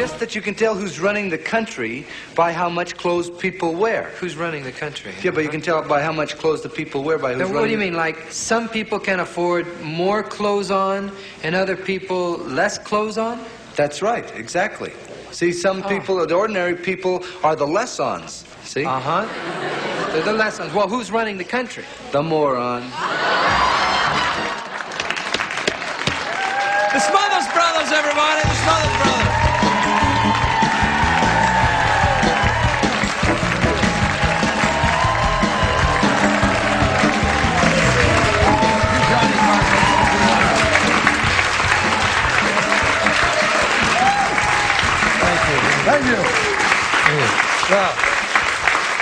guess that you can tell who's running the country by how much clothes people wear. Who's running the country? Yeah, but you can tell by how much clothes the people wear by who's running. What do you mean? Like some people can afford more clothes on and other people less clothes on? That's right, exactly. See, some people, the ordinary people, are the less-ons. See? Uh-huh. They're the less-ons. Well, who's running the country? The moron. The Smothers Brothers, everybody! The Smothers Brothers! Thank you. Well,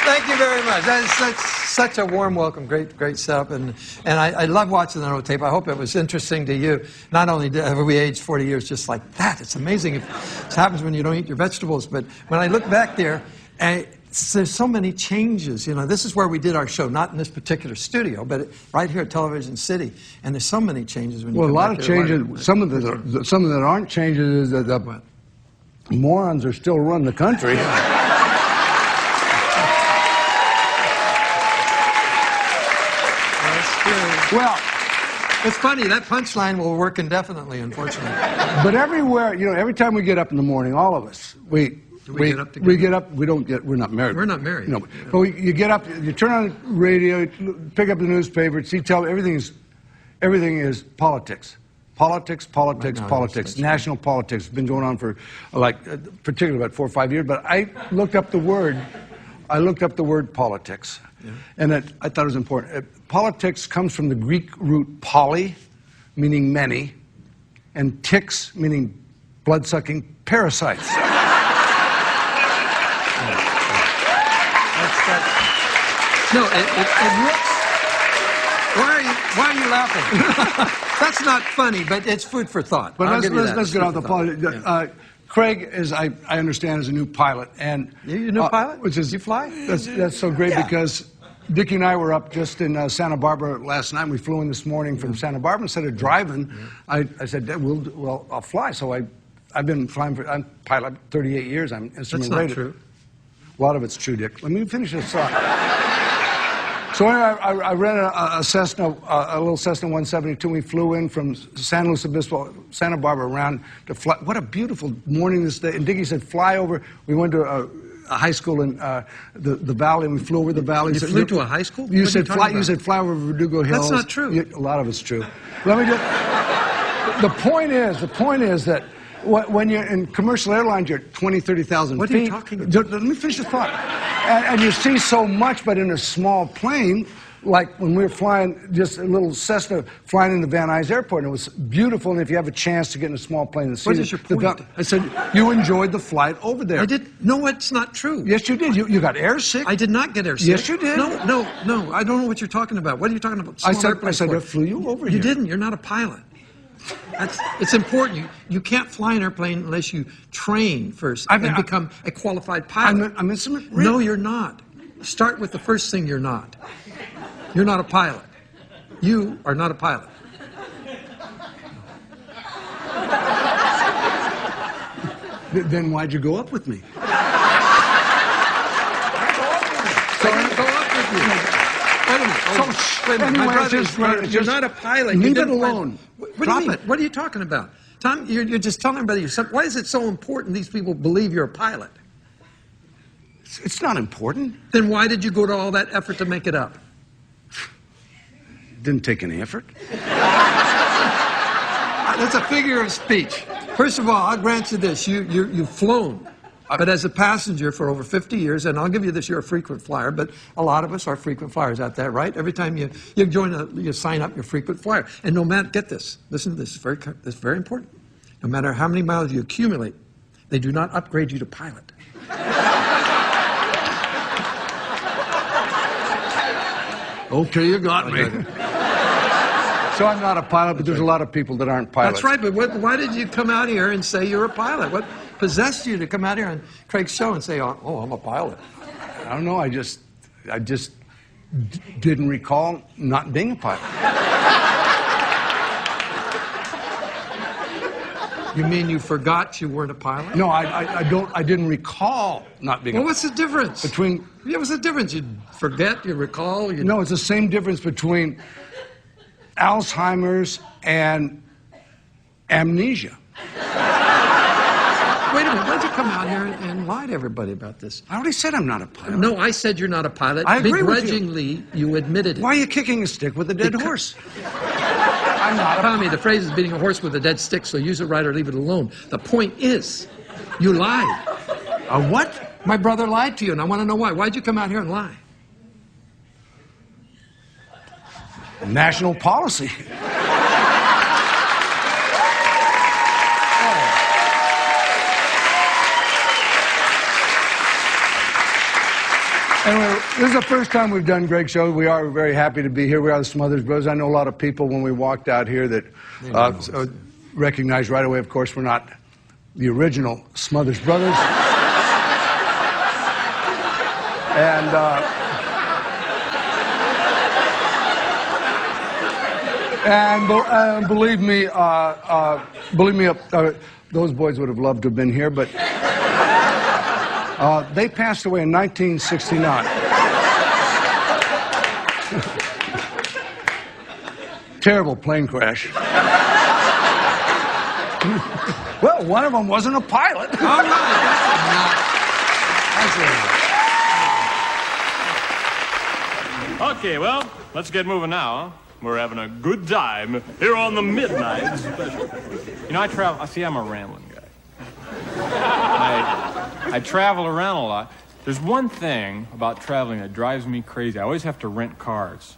thank you very much. That's such a warm welcome. Great setup. And I love watching the tape. I hope it was interesting to you. Not only have we aged 40 years just like that, it's amazing if this happens when you don't eat your vegetables. But when I look back there, there's so many changes. You know, this is where we did our show, not in this particular studio, but right here at Television City. And there's so many changes. When you Well, a come lot back of here. changes. Some of that aren't changes is that the morons are still running the country. Well, it's funny, that punchline will work indefinitely, unfortunately. But everywhere, you know, every time we get up in the morning, all of us, we get up, we're not married. We're not married. No, but you get up, you turn on the radio, pick up the newspaper, see, everything is politics. Politics, national politics. It's been going on for, particularly about 4 or 5 years, but I looked up the word politics. Yeah. And I thought it was important. Politics comes from the Greek root poly, meaning many, and ticks, meaning blood-sucking parasites. No, it looks... Why are you laughing? That's not funny, but it's food for thought. But let's get off the politics. Yeah. Craig is, I understand, is a new pilot, and you're a new pilot. Which is you fly? That's so great because Dickie and I were up just in Santa Barbara last night. We flew in this morning from Santa Barbara. Instead of driving, I said, "Well, I'll fly." So I've been flying I'm pilot 38 years. I'm instrument rated. That's not true. A lot of it's true, Dick. Let me finish this thought. So I rented a Cessna, a little Cessna 172. We flew in from San Luis Obispo, Santa Barbara, around to fly. What a beautiful morning this day. And Dickie said, fly over. We went to a high school in the valley, and we flew over the valley. You flew to a high school? You said fly over Verdugo Hills. That's not true. A lot of it's true. Let me just... The point is that when you're in commercial airlines, you're at 20, 30,000 feet. What are you talking about? Let me finish the thought. And you see so much, but in a small plane, like when we were flying, just a little Cessna flying into Van Nuys Airport, and it was beautiful, and if you have a chance to get in a small plane and see What is your point? I said, you enjoyed the flight over there. I did. No, it's not true. Yes, you did. You got airsick. I did not get airsick. Yes, you did. No, I don't know what you're talking about. What are you talking about? I said I flew you over here. You didn't. You're not a pilot. It's important. You can't fly an airplane unless you train first and become a qualified pilot. I'm instrument. No, you're not. Start with the first thing you're not. You're not a pilot. You are not a pilot. Then why'd you go up with me? So I didn't go up with you. Wait a minute. My brother, you're not a pilot. Leave it alone. What do you mean? What are you talking about? Tom, you're just telling everybody. Why is it so important these people believe you're a pilot? It's not important. Then why did you go to all that effort to make it up? Didn't take any effort. That's a figure of speech. First of all, I'll grant you this. You've flown. But as a passenger for over 50 years, and I'll give you this, you're a frequent flyer, but a lot of us are frequent flyers out there, right? Every time you sign up, you're a frequent flyer. And no matter, get this, listen to this, it's very important. No matter how many miles you accumulate, they do not upgrade you to pilot. Okay, you got me. So I'm not a pilot, but there's a lot of people that aren't pilots. That's right, but why did you come out here and say you're a pilot? What possessed you to come out here on Craig's show and say, oh, I'm a pilot? I don't know, I just didn't recall not being a pilot. You mean you forgot you weren't a pilot? No, I didn't recall not being Well, a what's the difference? between. Yeah, what's the difference? You forget, you recall, you... No, it's the same difference between Alzheimer's and amnesia. Wait a minute, why'd you come out here and lie to everybody about this? I already said I'm not a pilot. No, I said you're not a pilot. I agree with you. Begrudgingly, you admitted it. Why are you kicking a stick with a dead horse? I'm not a Tommy, the phrase is beating a horse with a dead stick, so use it right or leave it alone. The point is, you lied. A what? My brother lied to you, and I want to know why. Why'd you come out here and lie? National policy. Anyway, this is the first time we've done Greg's show. We are very happy to be here. We are the Smothers Brothers. I know a lot of people when we walked out here that recognized right away, of course, we're not the original Smothers Brothers. And believe me, those boys would have loved to have been here, but they passed away in 1969. Terrible plane crash. Well, one of them wasn't a pilot. All right. Okay, well, let's get moving now. We're having a good time here on the Midnight Special. You know, I travel. See, I'm a rambling guy. I travel around a lot. There's one thing about traveling that drives me crazy. I always have to rent cars.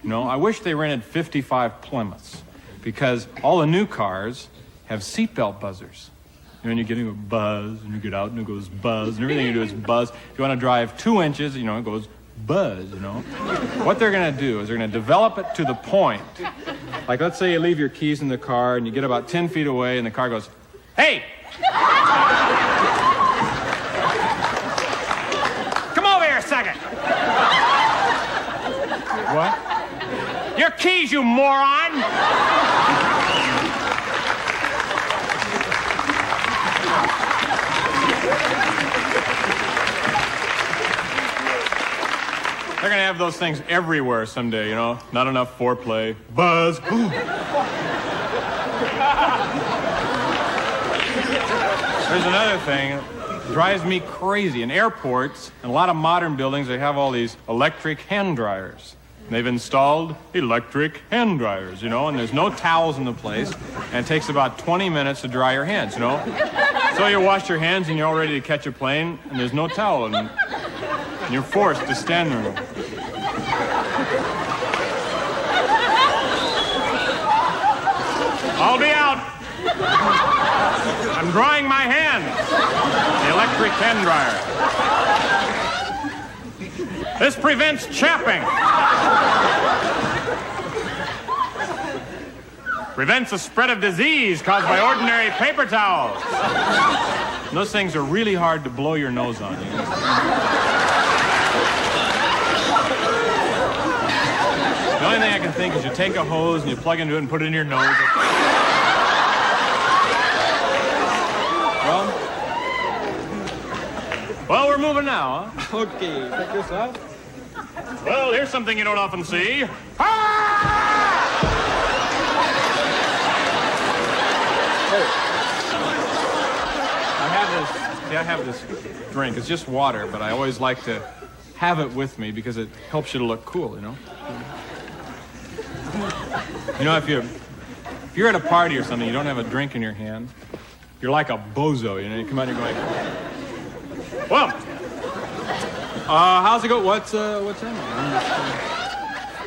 You know, I wish they rented 55 Plymouths because all the new cars have seatbelt buzzers. You know, and you get into a buzz, and you get out, and it goes buzz, and everything you do is buzz. If you want to drive 2 inches, you know, it goes buzz, you know. What they're going to do is they're going to develop it to the point. Like, let's say you leave your keys in the car, and you get about 10 feet away, and the car goes, "Hey! Come over here a second." What? Your keys, you moron! They're gonna have those things everywhere someday, you know? Not enough foreplay. Buzz. There's another thing that drives me crazy. In airports and a lot of modern buildings, they have all these electric hand dryers. They've installed electric hand dryers, you know, and there's no towels in the place, and it takes about 20 minutes to dry your hands, you know? So you wash your hands and you're all ready to catch a plane, and there's no towel, and you're forced to stand there. I'll be out. I'm drying my hands. The electric hand dryer. This prevents chapping. Prevents the spread of disease caused by ordinary paper towels. And those things are really hard to blow your nose on. You know? The only thing I can think is you take a hose and you plug into it and put it in your nose. Well, we're moving now, huh? Okay, pick this up. Well, here's something you don't often see. I have this drink. It's just water, but I always like to have it with me because it helps you to look cool, you know? You know, if you're at a party or something, you don't have a drink in your hand, you're like a bozo, you know? You come out and you're going, well, how's it go? What's in?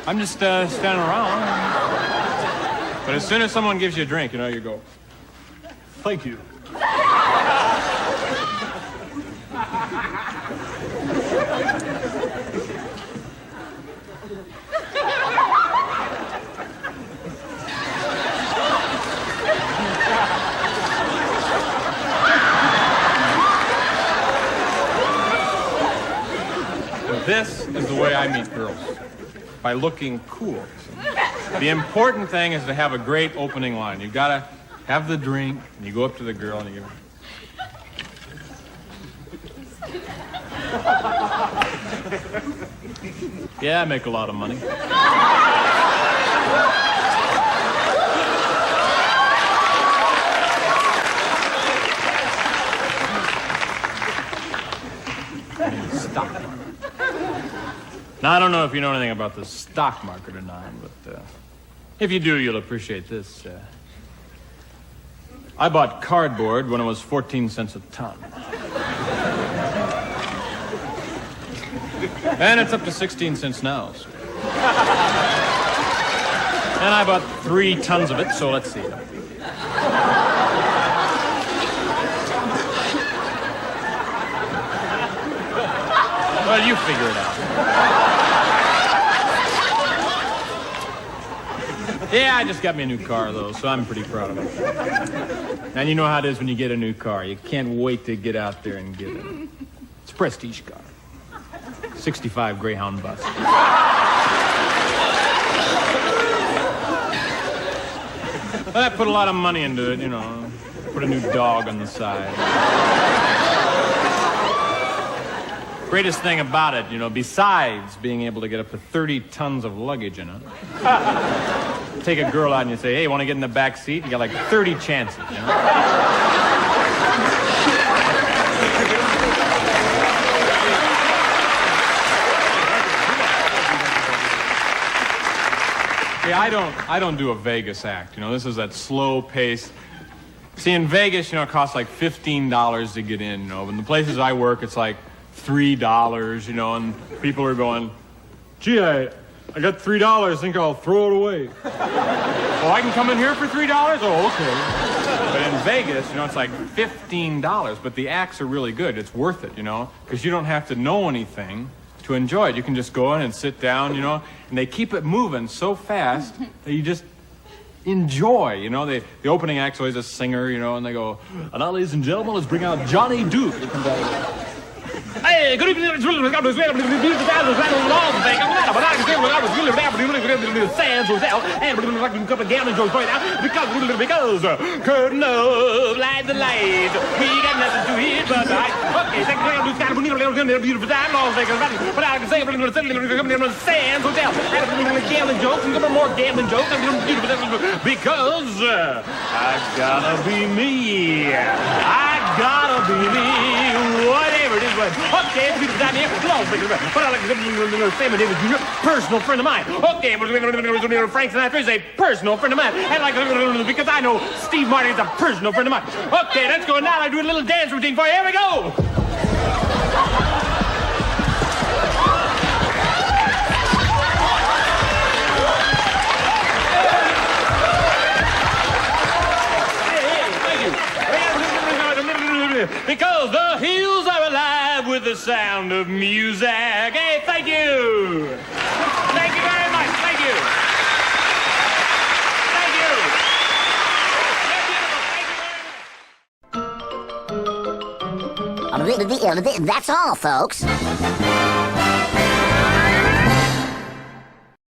I'm just standing around. But as soon as someone gives you a drink, you know, you go, thank you. This is the way I meet girls, by looking cool. The important thing is to have a great opening line. You've got to have the drink, and you go up to the girl and you give her... Yeah, I make a lot of money. Stock market. Now, I don't know if you know anything about the stock market or not, but if you do, you'll appreciate this. I bought cardboard when it was 14 cents a ton. And it's up to 16 cents now. So. And I bought 3 tons of it, so let's see. Well, you figure it out. Yeah, I just got me a new car, though, so I'm pretty proud of it. And you know how it is when you get a new car. You can't wait to get out there and get it. It's a prestige car. 65 Greyhound bus. Well, I put a lot of money into it, you know. Put a new dog on the side. Greatest thing about it, you know, besides being able to get up to 30 tons of luggage in it, take a girl out and you say, hey, want to get in the back seat? You got like 30 chances, you know? See, I don't do a Vegas act, you know. This is that slow pace. See, in Vegas, you know, it costs like $15 to get in, you know. But in the places I work, it's like $3, you know, and people are going, gee, I got $3, think I'll throw it away. Oh, I can come in here for $3? Oh, okay. But in Vegas, you know, it's like $15, but the acts are really good. It's worth it, you know, because you don't have to know anything to enjoy it. You can just go in and sit down, you know, and they keep it moving so fast that you just enjoy, you know. The opening act's always a singer, you know, and they go, and now, ladies and gentlemen, let's bring out Johnny Duke. Hey, good evening. Sands Hotel. And a couple of gallon jokes right now because curtain up, light the light. We got nothing to eat but I. Okay, thank you. Beautiful time. But I can say Sands Hotel. And gambling jokes and a couple more gambling jokes. Because I gotta be me. I gotta be me. Whatever it is. Okay, people down here, but I like Sammy Davis Jr., personal friend of mine. Okay, Frank Sinatra is a personal friend of mine. And like, because I know Steve Martin is a personal friend of mine. Okay, let's go now. I do a little dance routine for you. Here we go. Because the hills are alive with the sound of music. Hey, thank you. Thank you very much. Thank you. Thank you. That's all, folks.